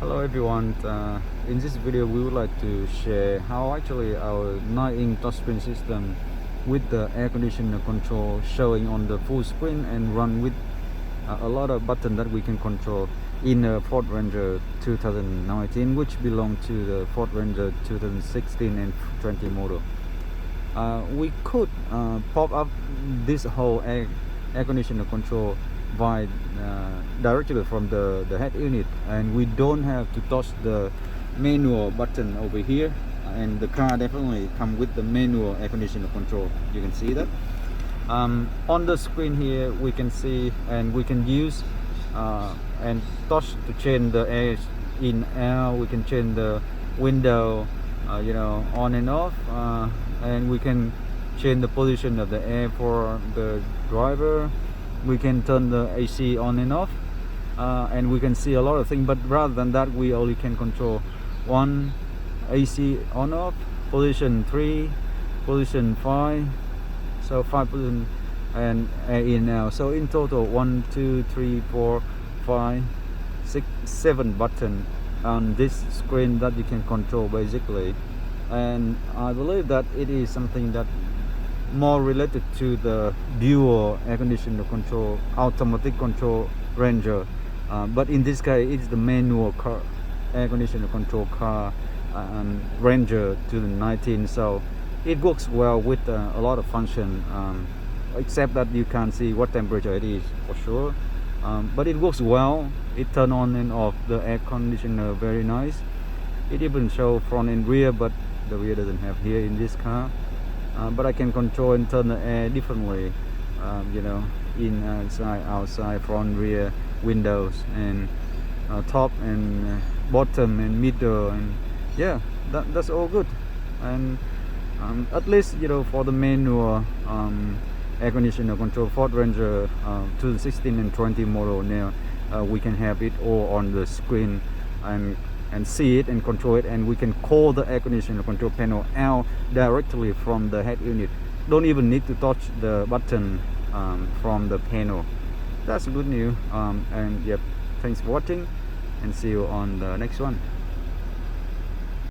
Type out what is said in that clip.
Hello everyone, in this video we would like to share how actually our 9-inch touchscreen system with the air conditioner control showing on the full screen and run with a lot of buttons that we can control in a FORD RANGER 2019, which belong to the FORD RANGER 2016 and 20 model. We could pop up this whole air conditioner control by directly from the head unit, and we don't have to touch the manual button over here, and the car definitely come with the manual air conditioner control. You can see that on the screen here. We can see and we can use and touch to change the air in out. We can change the window on and off, and we can change the position of the air for the driver. We can turn the AC on and off, and we can see a lot of things, but rather than that we only can control one AC on off, position 3, position 5, so 5 position, and air in now. So in total 1 2 3 4 5 6 7 button on this screen that you can control basically. And I believe that it is something that more related to the dual air conditioner control, automatic control Ranger, but in this case it's the manual car air conditioner control car Ranger 2019. So it works well with a lot of function, except that you can't see what temperature it is for sure, but it works well. It turn on and off the air conditioner very nice. It even show front and rear, but the rear doesn't have here in this car. But I can control and turn the air differently, inside, outside, front, rear, windows, and top and bottom and middle, and yeah, that's all good. And at least for the manual air conditioner control FORD RANGER 2016 and 20 model now, we can have it all on the screen and see it and control it, and we can call the air conditioner control panel out directly from the head unit. Don't even need to touch the button from the panel. That's good news. And yep, thanks for watching, and see you on the next one.